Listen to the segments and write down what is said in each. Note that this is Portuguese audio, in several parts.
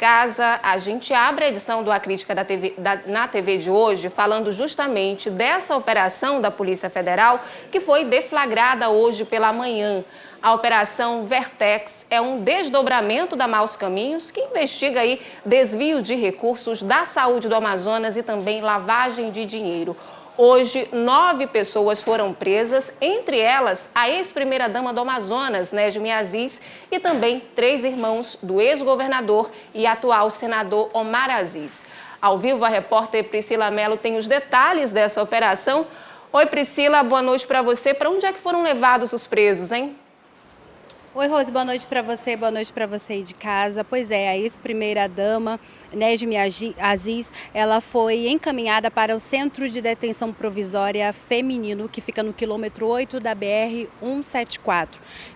casa. A gente abre a edição do A Crítica na TV de hoje falando justamente dessa operação da Polícia Federal que foi deflagrada hoje pela manhã. A Operação Vertex é um desdobramento da Maus Caminhos que investiga aí desvio de recursos da saúde do Amazonas e também lavagem de dinheiro. Hoje, 9 pessoas foram presas, entre elas a ex-primeira-dama do Amazonas, Nejmi Aziz, e também 3 irmãos do ex-governador e atual senador Omar Aziz. Ao vivo, a repórter Priscila Mello tem os detalhes dessa operação. Oi, Priscila, boa noite para você. Para onde é que foram levados os presos, hein? Oi, Rose, boa noite para você aí de casa. Pois é, a ex-primeira-dama, Nejmi Aziz, ela foi encaminhada para o Centro de Detenção Provisória Feminino, que fica no quilômetro 8 da BR-174.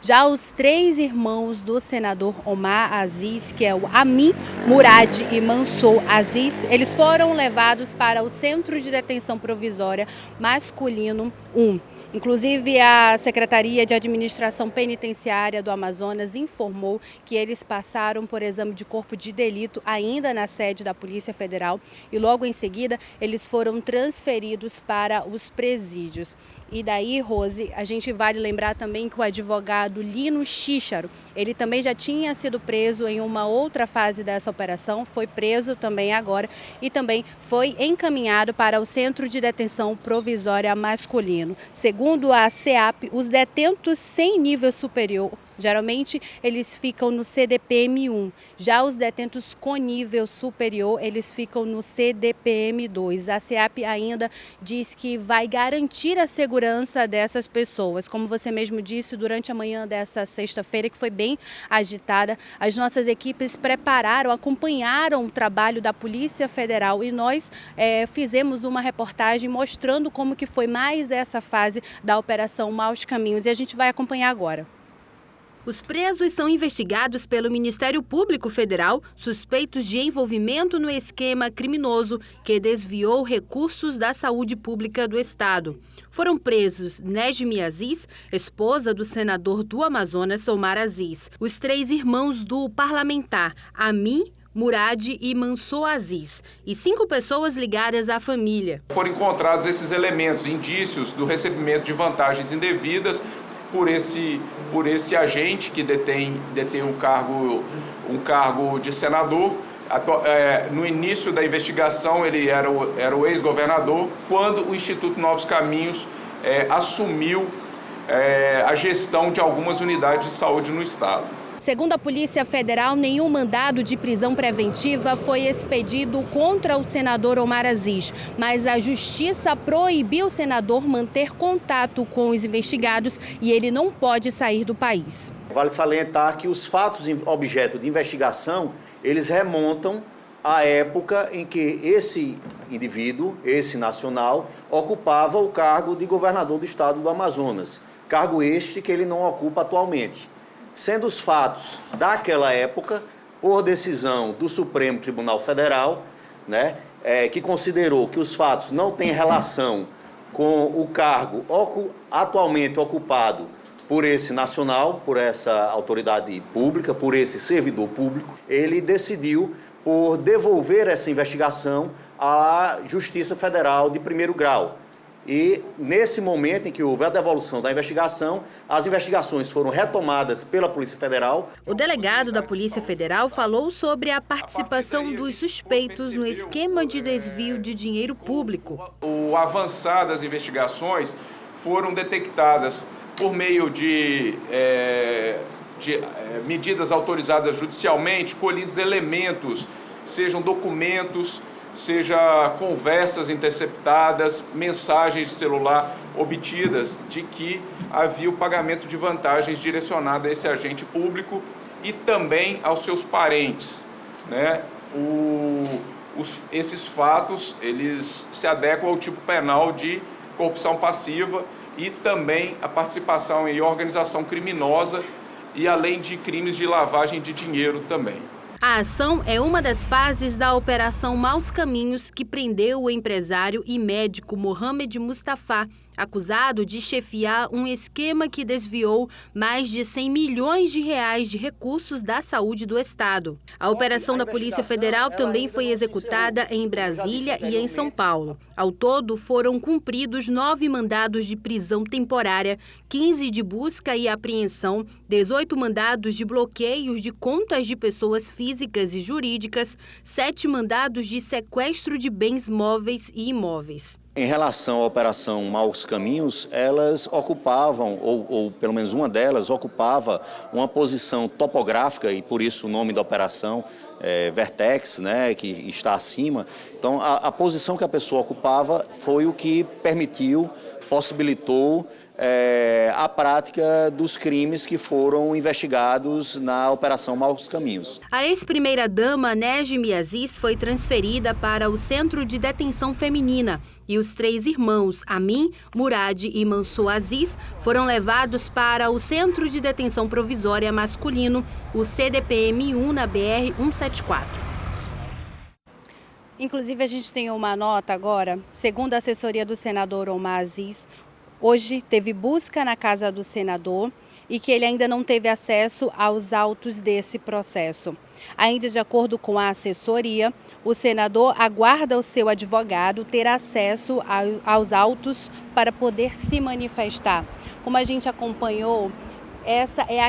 Já os 3 irmãos do senador Omar Aziz, que é o Amin, Murad e Mansour Aziz, eles foram levados para o Centro de Detenção Provisória Masculino 1. Inclusive, a Secretaria de Administração Penitenciária do Amazonas informou que eles passaram por exame de corpo de delito ainda na sede da Polícia Federal e logo em seguida eles foram transferidos para os presídios. E daí, Rose, a gente vale lembrar também que o advogado Lino Chícharo, ele também já tinha sido preso em uma outra fase dessa operação, foi preso também agora e também foi encaminhado para o Centro de Detenção Provisória Masculino. Segundo a SEAP, os detentos sem nível superior, geralmente eles ficam no CDPM-1, já os detentos com nível superior, eles ficam no CDPM-2. A SEAP ainda diz que vai garantir a segurança dessas pessoas. Como você mesmo disse, durante a manhã dessa sexta-feira, que foi bem agitada, as nossas equipes prepararam, acompanharam o trabalho da Polícia Federal e nós fizemos uma reportagem mostrando como que foi mais essa fase da Operação Maus Caminhos e a gente vai acompanhar agora. Os presos são investigados pelo Ministério Público Federal, suspeitos de envolvimento no esquema criminoso que desviou recursos da saúde pública do Estado. Foram presos Nejmi Aziz, esposa do senador do Amazonas, Omar Aziz, os 3 irmãos do parlamentar, Amin, Murad e Mansour Aziz, e 5 pessoas ligadas à família. Foram encontrados esses elementos, indícios do recebimento de vantagens indevidas por esse agente que detém um cargo de senador. No início da investigação, ele era o ex-governador, quando o Instituto Novos Caminhos assumiu a gestão de algumas unidades de saúde no estado. Segundo a Polícia Federal, nenhum mandado de prisão preventiva foi expedido contra o senador Omar Aziz, mas a Justiça proibiu o senador manter contato com os investigados e ele não pode sair do país. Vale salientar que os fatos objeto de investigação, eles remontam à época em que esse indivíduo, esse nacional, ocupava o cargo de governador do estado do Amazonas, cargo este que ele não ocupa atualmente. Sendo os fatos daquela época, por decisão do Supremo Tribunal Federal, que considerou que os fatos não têm relação com o cargo atualmente ocupado por esse nacional, por essa autoridade pública, por esse servidor público, ele decidiu por devolver essa investigação à Justiça Federal de primeiro grau. E nesse momento em que houve a devolução da investigação, as investigações foram retomadas pela Polícia Federal. O delegado da Polícia Federal falou sobre a participação dos suspeitos no esquema de desvio de dinheiro público. O avançar das investigações foram detectadas por meio de medidas autorizadas judicialmente, colhidos elementos, sejam documentos, seja conversas interceptadas, mensagens de celular obtidas de que havia o pagamento de vantagens direcionado a esse agente público e também aos seus parentes, Esses fatos, eles se adequam ao tipo penal de corrupção passiva e também a participação em organização criminosa e além de crimes de lavagem de dinheiro também. A ação é uma das fases da Operação Maus Caminhos, que prendeu o empresário e médico Mohamed Mustafa, acusado de chefiar um esquema que desviou mais de 100 milhões de reais de recursos da saúde do Estado. A operação da Polícia Federal também foi executada em Brasília e em São Paulo. Ao todo, foram cumpridos 9 mandados de prisão temporária, 15 de busca e apreensão, 18 mandados de bloqueios de contas de pessoas físicas e jurídicas, 7 mandados de sequestro de bens móveis e imóveis. Em relação à Operação Maus Caminhos, elas ocupavam, ou pelo menos uma delas, ocupava uma posição topográfica, e por isso o nome da operação Vertex, né, que está acima. Então, a posição que a pessoa ocupava foi o que possibilitou a prática dos crimes que foram investigados na Operação Maus Caminhos. A ex-primeira-dama Nejmi Aziz foi transferida para o Centro de Detenção Feminina e os 3 irmãos, Amin, Murad e Mansour Aziz, foram levados para o Centro de Detenção Provisória Masculino, o CDPM-1, na BR-174. Inclusive, a gente tem uma nota agora, segundo a assessoria do senador Omar Aziz, hoje teve busca na casa do senador e que ele ainda não teve acesso aos autos desse processo. Ainda de acordo com a assessoria, o senador aguarda o seu advogado ter acesso aos autos para poder se manifestar. Como a gente acompanhou, essa é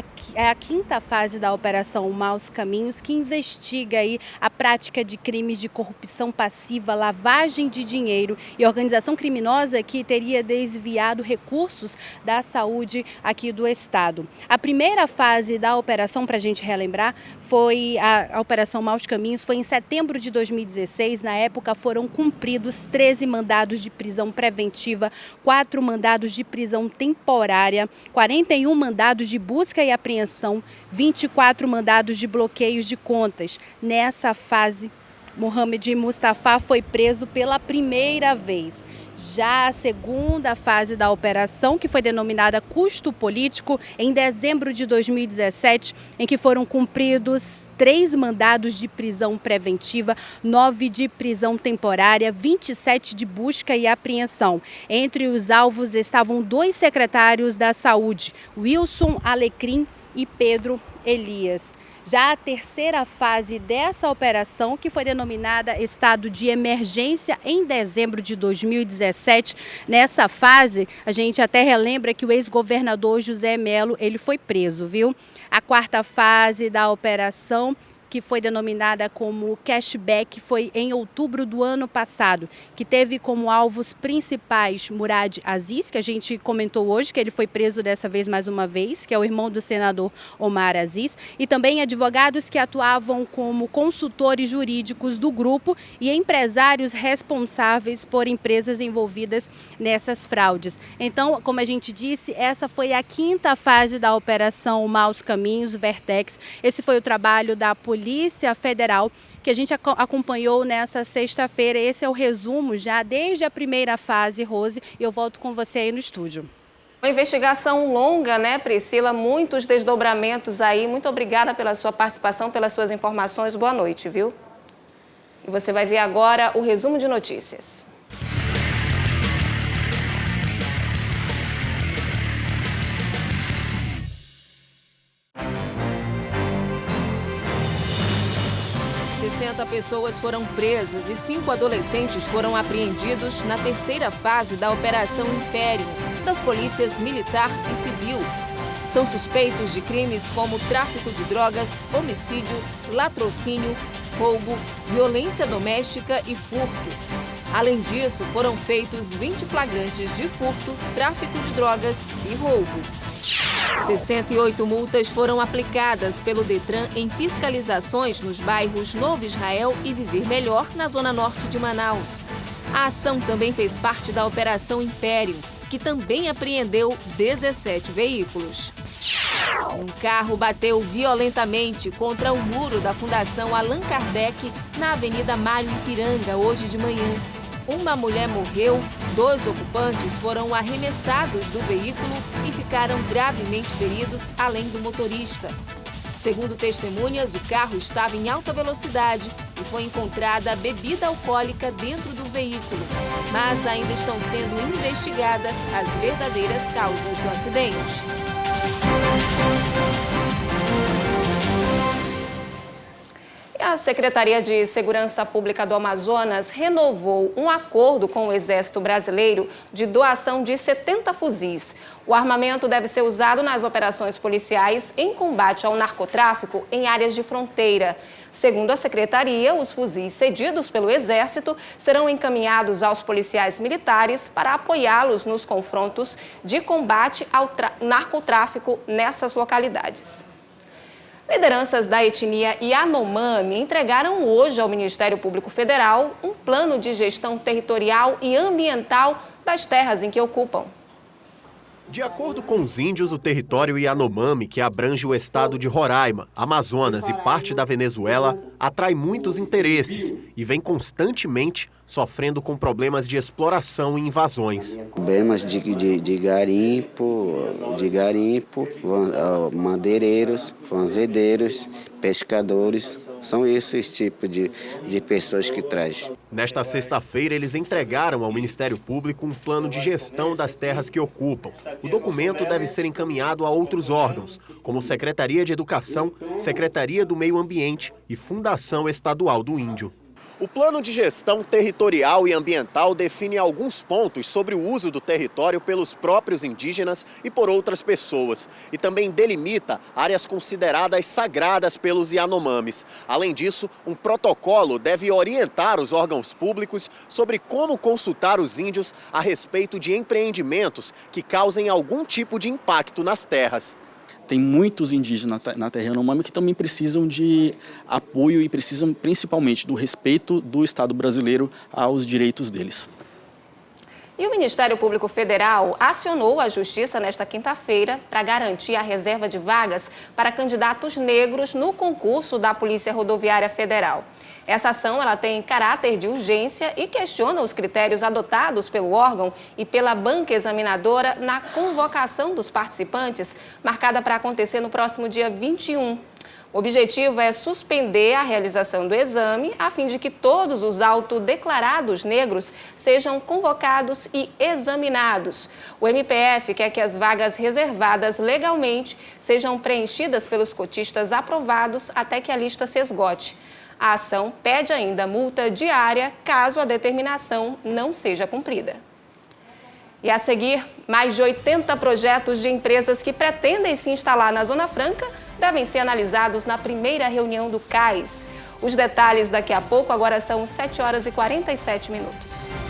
a quinta fase da Operação Maus Caminhos, que investiga aí a prática de crimes de corrupção passiva, lavagem de dinheiro e organização criminosa que teria desviado recursos da saúde aqui do Estado. A primeira fase da operação, para a gente relembrar, foi a Operação Maus Caminhos, foi em setembro de 2016. Na época foram cumpridos 13 mandados de prisão preventiva, 4 mandados de prisão temporária, 41 mandados de busca e apreensão, 24 mandados de bloqueios de contas. Nessa fase, Mohamed Mustafa foi preso pela primeira vez. Já a segunda fase da operação, que foi denominada custo político, em dezembro de 2017, em que foram cumpridos 3 mandados de prisão preventiva, 9 de prisão temporária, 27 de busca e apreensão. Entre os alvos estavam 2 secretários da saúde, Wilson Alecrim e Pedro Elias. Já a terceira fase dessa operação, que foi denominada estado de emergência em dezembro de 2017, nessa fase a gente até relembra que o ex-governador José Melo, ele foi preso, viu? A quarta fase da operação, que foi denominada como cashback, foi em outubro do ano passado, que teve como alvos principais Murad Aziz, que a gente comentou hoje, que ele foi preso dessa vez mais uma vez, que é o irmão do senador Omar Aziz, e também advogados que atuavam como consultores jurídicos do grupo e empresários responsáveis por empresas envolvidas nessas fraudes. Então, como a gente disse, essa foi a quinta fase da Operação Maus Caminhos, Vertex. Esse foi o trabalho da Polícia Federal, que a gente acompanhou nessa sexta-feira. Esse é o resumo já desde a primeira fase, Rose, e eu volto com você aí no estúdio. Uma investigação longa, né, Priscila? Muitos desdobramentos aí. Muito obrigada pela sua participação, pelas suas informações. Boa noite, viu? E você vai ver agora o resumo de notícias. Pessoas foram presas e 5 adolescentes foram apreendidos na terceira fase da Operação Império das polícias militar e civil. São suspeitos de crimes como tráfico de drogas, homicídio, latrocínio, roubo, violência doméstica e furto. Além disso, foram feitos 20 flagrantes de furto, tráfico de drogas e roubo. 68 multas foram aplicadas pelo Detran em fiscalizações nos bairros Novo Israel e Viver Melhor, na zona norte de Manaus. A ação também fez parte da Operação Império, que também apreendeu 17 veículos. Um carro bateu violentamente contra o muro da Fundação Allan Kardec, na Avenida Mário Ipiranga, hoje de manhã. Uma mulher morreu, 2 ocupantes foram arremessados do veículo e ficaram gravemente feridos, além do motorista. Segundo testemunhas, o carro estava em alta velocidade e foi encontrada bebida alcoólica dentro do veículo. Mas ainda estão sendo investigadas as verdadeiras causas do acidente. A Secretaria de Segurança Pública do Amazonas renovou um acordo com o Exército Brasileiro de doação de 70 fuzis. O armamento deve ser usado nas operações policiais em combate ao narcotráfico em áreas de fronteira. Segundo a Secretaria, os fuzis cedidos pelo Exército serão encaminhados aos policiais militares para apoiá-los nos confrontos de combate ao narcotráfico nessas localidades. Lideranças da etnia Yanomami entregaram hoje ao Ministério Público Federal um plano de gestão territorial e ambiental das terras em que ocupam. De acordo com os índios, o território Yanomami, que abrange o estado de Roraima, Amazonas e parte da Venezuela, atrai muitos interesses e vem constantemente sofrendo com problemas de exploração e invasões. Problemas de garimpo, madeireiros, fazendeiros, pescadores. São esses tipos de pessoas que traz. Nesta sexta-feira, eles entregaram ao Ministério Público um plano de gestão das terras que ocupam. O documento deve ser encaminhado a outros órgãos, como Secretaria de Educação, Secretaria do Meio Ambiente e Fundação Estadual do Índio. O Plano de Gestão Territorial e Ambiental define alguns pontos sobre o uso do território pelos próprios indígenas e por outras pessoas, e também delimita áreas consideradas sagradas pelos Yanomamis. Além disso, um protocolo deve orientar os órgãos públicos sobre como consultar os índios a respeito de empreendimentos que causem algum tipo de impacto nas terras. Tem muitos indígenas na terra Yanomami que também precisam de apoio e precisam principalmente do respeito do Estado brasileiro aos direitos deles. E o Ministério Público Federal acionou a Justiça nesta quinta-feira para garantir a reserva de vagas para candidatos negros no concurso da Polícia Rodoviária Federal. Essa ação ela tem caráter de urgência e questiona os critérios adotados pelo órgão e pela banca examinadora na convocação dos participantes, marcada para acontecer no próximo dia 21. O objetivo é suspender a realização do exame, a fim de que todos os autodeclarados negros sejam convocados e examinados. O MPF quer que as vagas reservadas legalmente sejam preenchidas pelos cotistas aprovados até que a lista se esgote. A ação pede ainda multa diária caso a determinação não seja cumprida. E a seguir, mais de 80 projetos de empresas que pretendem se instalar na Zona Franca devem ser analisados na primeira reunião do CAIS. Os detalhes daqui a pouco, agora são 7h47.